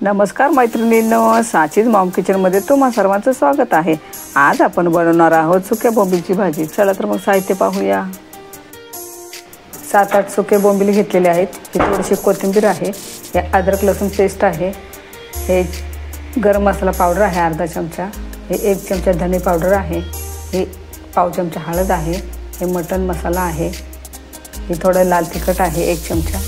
नमस्कार मैत्रिणींनो, साचीज मॉम किचनमध्ये तुम्हा सर्वांचं स्वागत आहे। आज आपण बनवणार आहोत सुक्या बोंबीलची भाजी। चला तर मग साहित्य पाहूया। 7-8 सुके बोंबील घेतलेले आहेत। ही थोडीशी कोथिंबीर आहे, हे अद्रक लसूण पेस्ट आहे, हे गरम मसाला पावडर आहे अर्धा चमचा, हे 1 चमचा धने पावडर आहे, हे पाव चमचा हळद आहे, हे मटन मसाला आहे, हे थोडं लाल तिखट आहे 1 चमचा,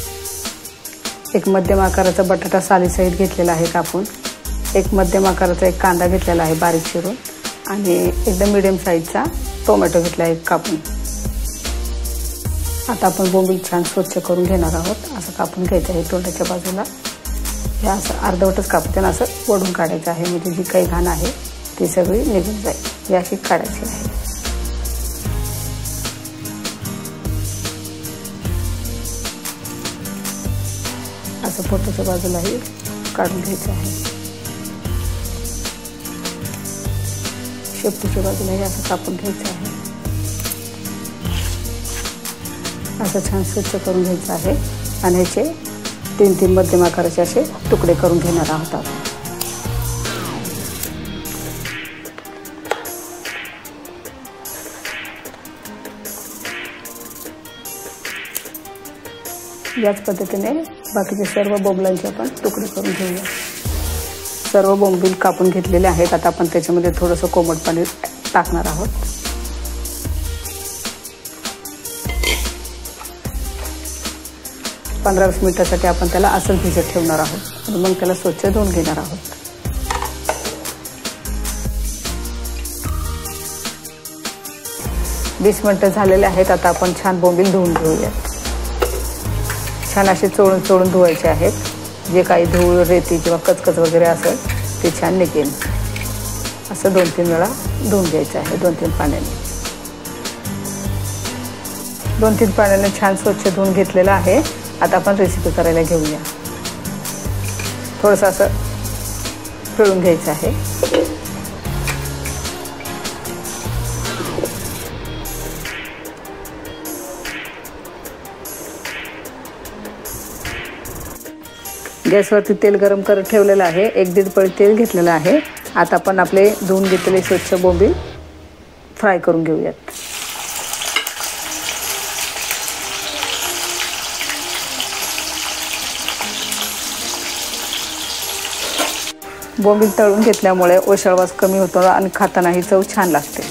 एक मध्यम आकाराचा बटाटा सालीसहित घेतलेला आहे कापून, एक मध्यम आकाराचा एक कांदा घेतलेला आहे बारीक चिरून, आणि एकदम मीडियम साईजचा टोमॅटो घेतला आहे कापून। आता आपण बोंबील छान स्वच्छ करून घेणार आहोत। असं कापून घ्यायचं आहे तोंडाच्या बाजूला, हे असं अर्धवटच कापून असं ओढून काढायचं आहे, म्हणजे जी काही घाण आहे ती सगळी निघून जाईल, ही अशी काढायची आहे। असं पोटाच्या बाजूलाही काढून घ्यायचं आहे, शेपटीच्या बाजूलाही असं कापून घ्यायचं आहे। असं छान स्वच्छ करून घ्यायचं आहे आणि ह्याचे 3-3 मध्यम आकाराचे असे तुकडे करून घेणार आहोत आपण। याच पद्धतीने बाकीचे सर्व बोंबलांचे आपण तुकडे करून घेऊया। सर्व बोंबील कापून घेतलेले आहेत। आता आपण त्याच्यामध्ये थोडंसं कोमट पाणी टाकणार आहोत। पंधरा 20 मिनिटांसाठी आपण त्याला असंच भिजत ठेवणार आहोत आणि मग त्याला स्वच्छ धुवून घेणार आहोत। 20 मिनिटं झालेले आहेत। आता आपण छान बोंबील धुवून घेऊया। छान असे चोळून धुवायचे आहेत, जे काही धूळ रेती किंवा कचकच वगैरे असेल ते छान निघेल। असं 2-3 वेळा धुवून घ्यायचं आहे, 2-3 पाण्याने। 2-3 पाण्याने छान स्वच्छ धुवून घेतलेलं आहे। आता आपण रेसिपी करायला घेऊया। थोडंसं असं पिळून घ्यायचं आहे। गॅसवरती तेल गरम करत ठेवलेलं आहे, 1-1.5 पळी तेल घेतलेलं आहे। आता आपण आपले धुवून घेतलेले स्वच्छ बोंबील फ्राय करून घेऊयात। बोंबील तळून घेतल्यामुळे ओशाळवास कमी होतो आणि खातानाही चव छान लागते।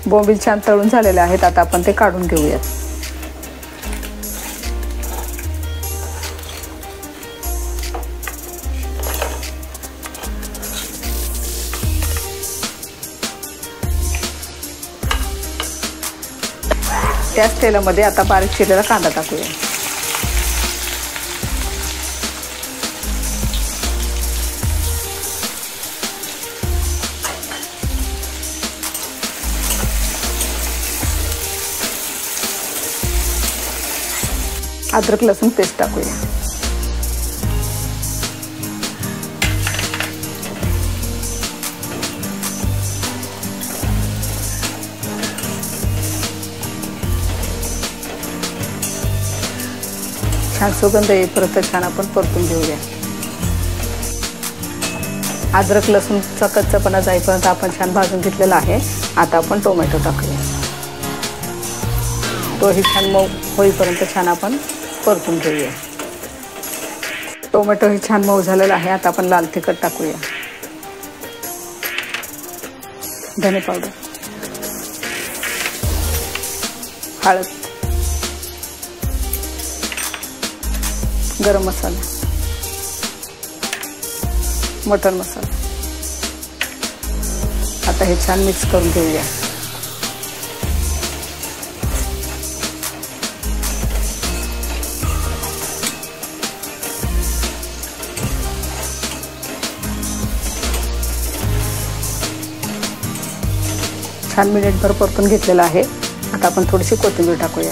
बोंबील छान तळून झालेले आहेत। आता आपण ते काढून घेऊयात। त्याच तेलामध्ये आता बारीक चिरलेला कांदा टाकूया। अद्रक लसूण पेस्ट टाकूया। छान सुगंध येईपर्यंत छान आपण परतून घेऊया। अद्रक लसूणचा कच्चापणा जाईपर्यंत आपण छान भाजून घेतलेला आहे। आता आपण टोमॅटो टाकूया। तोही छान मऊ होईपर्यंत छान आपण परतून घेऊया। टोमॅटो ही छान मऊ झालेला आहे। आता आपण लाल तिखट टाकूया, धने पावडर, हळद, गरम मसाला, मटन मसाला। आता हे छान मिक्स करून घेऊया। छान मिनिटभर परतून घेतलेला आहे। आता आपण थोडीशी कोथिंबीर टाकूया।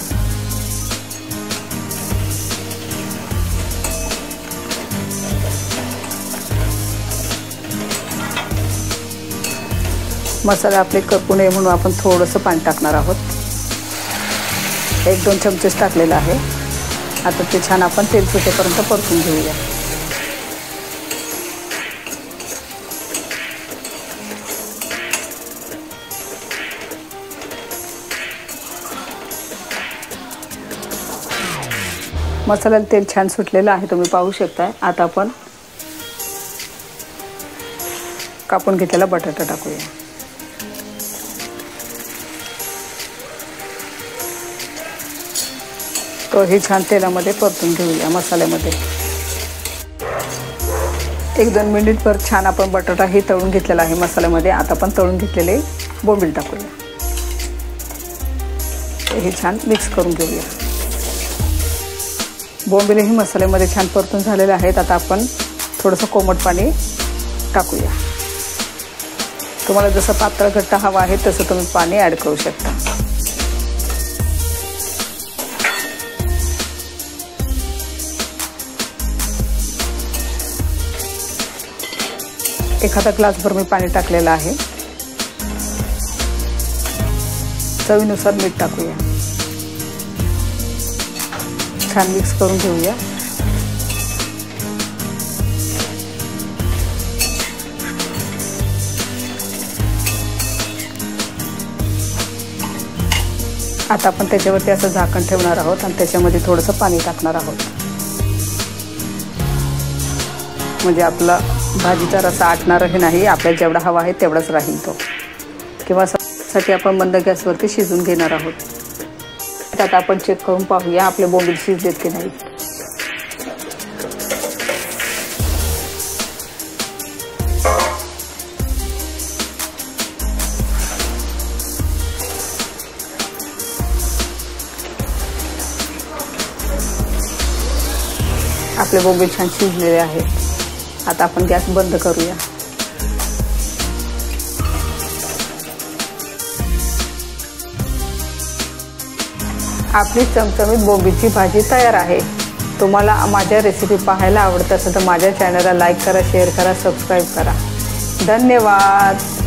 मसाले आपले करपू नये म्हणून आपण थोडंसं पाणी टाकणार आहोत। 1-2 चमचे टाकलेला आहे। आता ते छान आपण तेल सुटेपर्यंत परतून घेऊया। मसाल्याला तेल छान सुटलेलं आहे, तुम्ही पाहू शकता। आता आपण कापून घेतलेला बटाटा टाकूया। तो हे छान तेलामध्ये परतून घेऊया मसाल्यामध्ये। 1-2 मिनिटभर छान आपण बटाटा हे तळून घेतलेला आहे मसाल्यामध्ये। आता आपण तळून घेतलेले बोंबील टाकूया, हे छान मिक्स करून घेऊया। बोंबीलही मसाल्यामध्ये छान परतून झालेले आहेत। आता आपण थोडंसं कोमट पाणी टाकूया। तुम्हाला जसं पातळ घट्ट हवं आहे तसं तुम्ही पाणी ॲड करू शकता। एखादा ग्लासभर मी पाणी टाकलेलं आहे। चवीनुसार मीठ टाकूया, छान मिक्स करून घेऊया। आता आपण त्याच्यावरती असं झाकण ठेवणार आहोत आणि त्याच्यामध्ये थोडंसं पाणी टाकणार आहोत, म्हणजे आपला भाजीचा रस्सा आटणार नाही, आपल्याला जेवढा हवा आहे तेवढाच राहील तो। किंवा साठी आपण मंद गॅसवरती शिजून घेणार आहोत। आता आपण चेक करून पाहूया आपले बोंबील शिजलेत की नाही। आपले बोंबील छान शिजलेले आहेत। आता आपण गॅस बंद करूया। आपली चमचमीत बोंबीलची भाजी तयार आहे। तुम्हाला माझ्या रेसिपी पाहायला आवडत असेल तर माझ्या चॅनलला लाईक करा, शेअर करा, सबस्क्राईब करा। धन्यवाद।